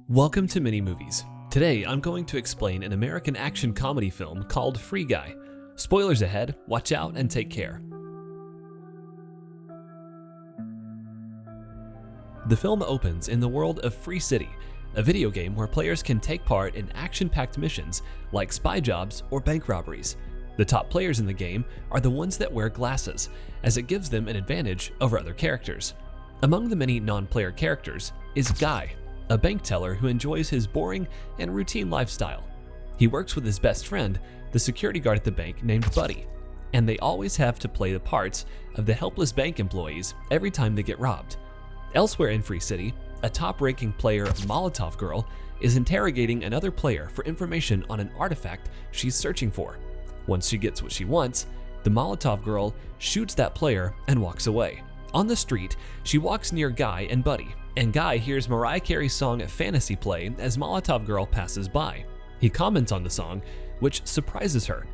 Welcome to Mini Movies. Today I'm going to explain an American action comedy film called Free Guy. Spoilers ahead, watch out and take care. The film opens in the world of Free City, a video game where players can take part in action-packed missions like spy jobs or bank robberies. The top players in the game are the ones that wear glasses, as it gives them an advantage over other characters. Among the many non-player characters is Guy, a bank teller who enjoys his boring and routine lifestyle. He works with his best friend, the security guard at the bank named Buddy, and they always have to play the parts of the helpless bank employees every time they get robbed. Elsewhere in Free City, a top-ranking player, Molotov Girl, is interrogating another player for information on an artifact she's searching for. Once she gets what she wants, the Molotov Girl shoots that player and walks away. On the street, she walks near Guy and Buddy, and Guy hears Mariah Carey's song Fantasy play as Molotov Girl passes by. He comments on the song, which surprises her,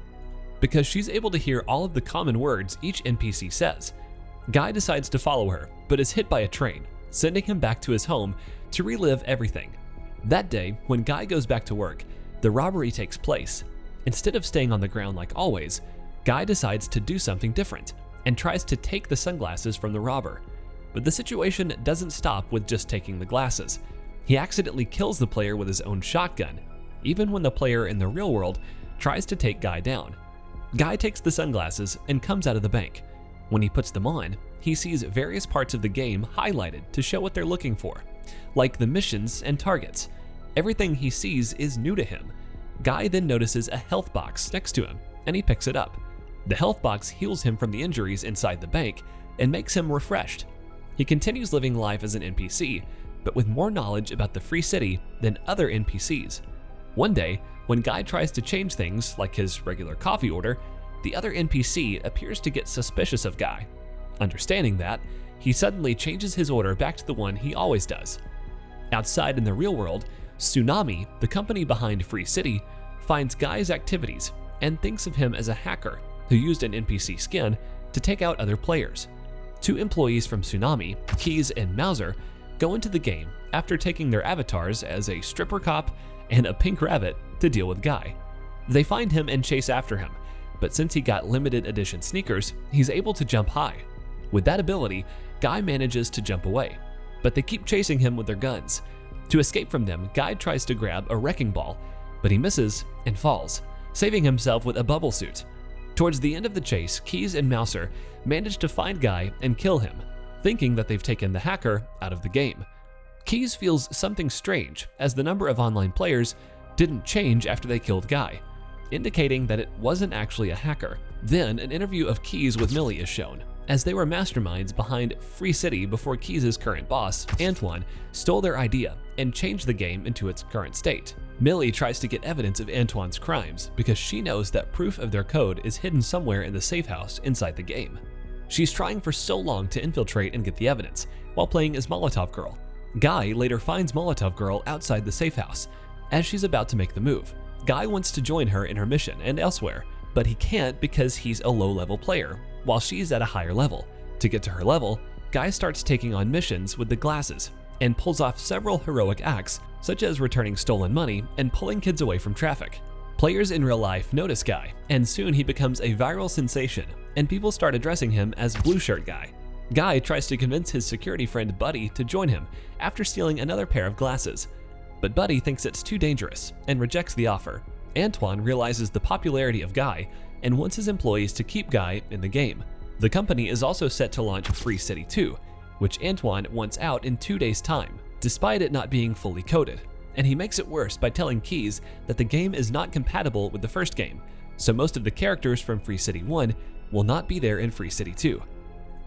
because she's able to hear all of the common words each NPC says. Guy decides to follow her, but is hit by a train, sending him back to his home to relive everything. That day, when Guy goes back to work, the robbery takes place. Instead of staying on the ground like always, Guy decides to do something different and tries to take the sunglasses from the robber. But the situation doesn't stop with just taking the glasses. He accidentally kills the player with his own shotgun, even when the player in the real world tries to take Guy down. Guy takes the sunglasses and comes out of the bank. When he puts them on, he sees various parts of the game highlighted to show what they're looking for, like the missions and targets. Everything he sees is new to him. Guy then notices a health box next to him, and he picks it up. The health box heals him from the injuries inside the bank and makes him refreshed. He continues living life as an NPC, but with more knowledge about the Free City than other NPCs. One day, when Guy tries to change things like his regular coffee order, the other NPC appears to get suspicious of Guy. Understanding that, he suddenly changes his order back to the one he always does. Outside in the real world, Tsunami, the company behind Free City, finds Guy's activities and thinks of him as a hacker who used an NPC skin to take out other players. Two employees from Tsunami, Keys and Mauser, go into the game after taking their avatars as a stripper cop and a pink rabbit to deal with Guy. They find him and chase after him, but since he got limited edition sneakers, he's able to jump high. With that ability, Guy manages to jump away, but they keep chasing him with their guns. To escape from them, Guy tries to grab a wrecking ball, but he misses and falls, saving himself with a bubble suit. Towards the end of the chase, Keys and Mauser manage to find Guy and kill him, thinking that they've taken the hacker out of the game. Keys feels something strange as the number of online players didn't change after they killed Guy, indicating that it wasn't actually a hacker. Then an interview of Keys with Millie is shown, as they were masterminds behind Free City before Keys' current boss, Antoine, stole their idea and changed the game into its current state. Millie tries to get evidence of Antoine's crimes because she knows that proof of their code is hidden somewhere in the safe house inside the game. She's trying for so long to infiltrate and get the evidence, while playing as Molotov Girl. Guy later finds Molotov Girl outside the safe house, as she's about to make the move. Guy wants to join her in her mission and elsewhere, but he can't because he's a low-level player, while she's at a higher level. To get to her level, Guy starts taking on missions with the glasses and pulls off several heroic acts, such as returning stolen money and pulling kids away from traffic. Players in real life notice Guy, and soon he becomes a viral sensation, and people start addressing him as Blue Shirt Guy. Guy tries to convince his security friend Buddy to join him after stealing another pair of glasses, but Buddy thinks it's too dangerous and rejects the offer. Antoine realizes the popularity of Guy and wants his employees to keep Guy in the game. The company is also set to launch Free City 2, which Antoine wants out in 2 days' time, despite it not being fully coded. And he makes it worse by telling Keys that the game is not compatible with the first game, so most of the characters from Free City 1 will not be there in Free City 2.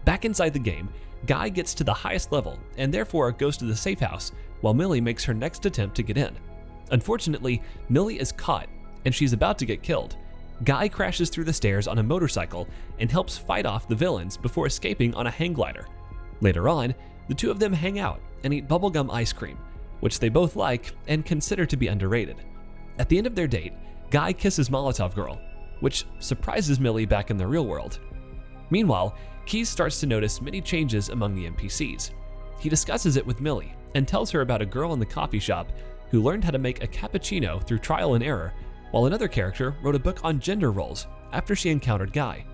Back inside the game, Guy gets to the highest level and therefore goes to the safe house while Millie makes her next attempt to get in. Unfortunately, Millie is caught and she's about to get killed. Guy crashes through the stairs on a motorcycle and helps fight off the villains before escaping on a hang glider. Later on, the two of them hang out and eat bubblegum ice cream, which they both like and consider to be underrated. At the end of their date, Guy kisses Molotov Girl, which surprises Millie back in the real world. Meanwhile, Keys starts to notice many changes among the NPCs. He discusses it with Millie and tells her about a girl in the coffee shop who learned how to make a cappuccino through trial and error, while another character wrote a book on gender roles after she encountered Guy.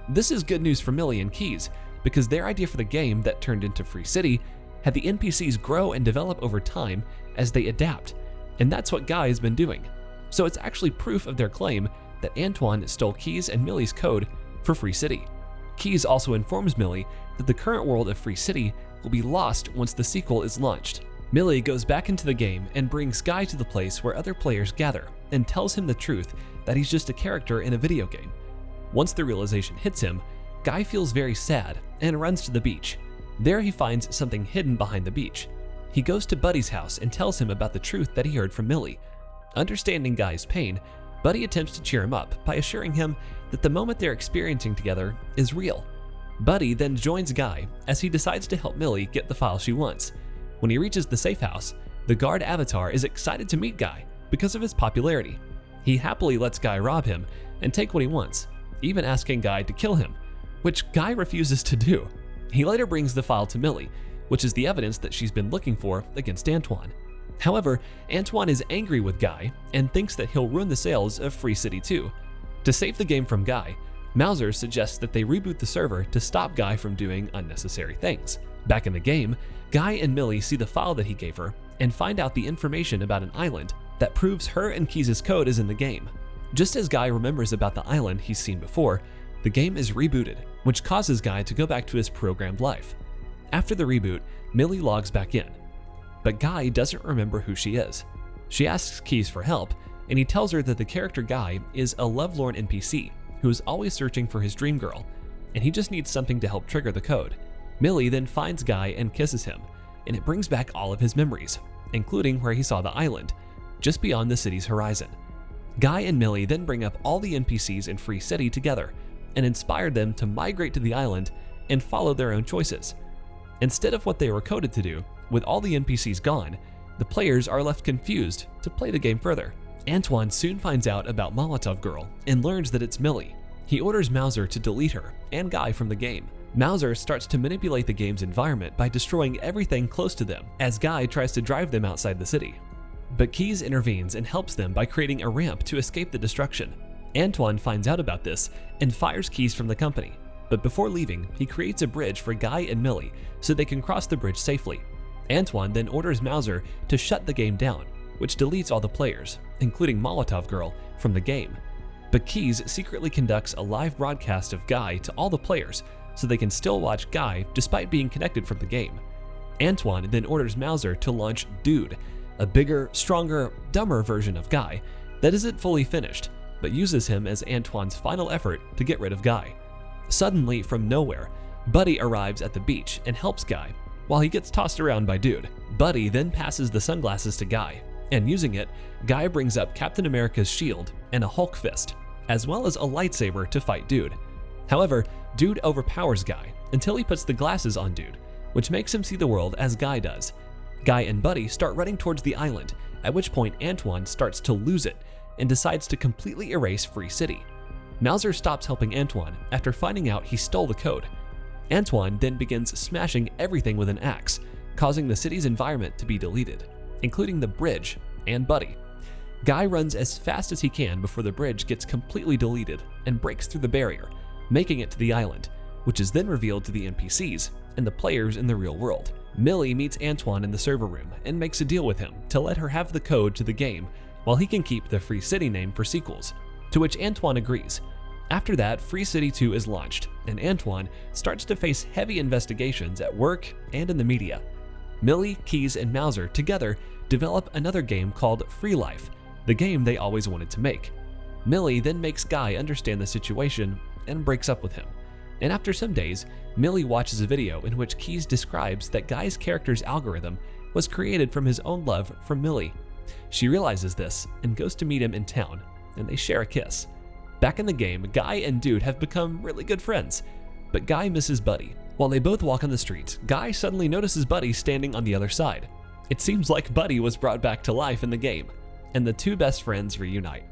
This is good news for Millie and Keys, because their idea for the game that turned into Free City had the NPCs grow and develop over time as they adapt, and that's what Guy has been doing. So it's actually proof of their claim that Antoine stole Keys and Millie's code for Free City. Keys also informs Millie that the current world of Free City will be lost once the sequel is launched. Millie goes back into the game and brings Guy to the place where other players gather and tells him the truth that he's just a character in a video game. Once the realization hits him, Guy feels very sad and runs to the beach. There he finds something hidden behind the beach. He goes to Buddy's house and tells him about the truth that he heard from Millie. Understanding Guy's pain, Buddy attempts to cheer him up by assuring him that the moment they're experiencing together is real. Buddy then joins Guy as he decides to help Millie get the file she wants. When he reaches the safe house, the guard avatar is excited to meet Guy because of his popularity. He happily lets Guy rob him and take what he wants, even asking Guy to kill him, which Guy refuses to do. He later brings the file to Millie, which is the evidence that she's been looking for against Antoine. However, Antoine is angry with Guy and thinks that he'll ruin the sales of Free City 2. To save the game from Guy, Mouser suggests that they reboot the server to stop Guy from doing unnecessary things. Back in the game, Guy and Millie see the file that he gave her and find out the information about an island that proves her and Keys' code is in the game. Just as Guy remembers about the island he's seen before, the game is rebooted, which causes Guy to go back to his programmed life. After the reboot, Millie logs back in, but Guy doesn't remember who she is. She asks Keys for help, and he tells her that the character Guy is a lovelorn NPC who is always searching for his dream girl, and he just needs something to help trigger the code. Millie then finds Guy and kisses him, and it brings back all of his memories, including where he saw the island, just beyond the city's horizon. Guy and Millie then bring up all the NPCs in Free City together and inspire them to migrate to the island and follow their own choices. Instead of what they were coded to do, with all the NPCs gone, the players are left confused to play the game further. Antoine soon finds out about Molotov Girl and learns that it's Millie. He orders Mouser to delete her and Guy from the game. Mouser starts to manipulate the game's environment by destroying everything close to them as Guy tries to drive them outside the city. But Keys intervenes and helps them by creating a ramp to escape the destruction. Antoine finds out about this and fires Keys from the company, but before leaving, he creates a bridge for Guy and Millie so they can cross the bridge safely. Antoine then orders Mouser to shut the game down, which deletes all the players, including Molotov Girl, from the game. But Keys secretly conducts a live broadcast of Guy to all the players so they can still watch Guy despite being connected from the game. Antoine then orders Mouser to launch Dude, a bigger, stronger, dumber version of Guy that isn't fully finished, but uses him as Antoine's final effort to get rid of Guy. Suddenly, from nowhere, Buddy arrives at the beach and helps Guy, while he gets tossed around by Dude. Buddy then passes the sunglasses to Guy, and using it, Guy brings up Captain America's shield and a Hulk fist, as well as a lightsaber to fight Dude. However, Dude overpowers Guy until he puts the glasses on Dude, which makes him see the world as Guy does. Guy and Buddy start running towards the island, at which point Antoine starts to lose it and decides to completely erase Free City. Mouser stops helping Antoine after finding out he stole the code. Antoine then begins smashing everything with an axe, causing the city's environment to be deleted, including the bridge and Buddy. Guy runs as fast as he can before the bridge gets completely deleted and breaks through the barrier, making it to the island, which is then revealed to the NPCs and the players in the real world. Millie meets Antoine in the server room and makes a deal with him to let her have the code to the game while he can keep the Free City name for sequels, to which Antoine agrees. After that, Free City 2 is launched, and Antoine starts to face heavy investigations at work and in the media. Millie, Keys, and Mouser together develop another game called Free Life, the game they always wanted to make. Millie then makes Guy understand the situation and breaks up with him. And after some days, Millie watches a video in which Keys describes that Guy's character's algorithm was created from his own love for Millie. She realizes this and goes to meet him in town, and they share a kiss. Back in the game, Guy and Dude have become really good friends, but Guy misses Buddy. While they both walk on the streets, Guy suddenly notices Buddy standing on the other side. It seems like Buddy was brought back to life in the game, and the two best friends reunite.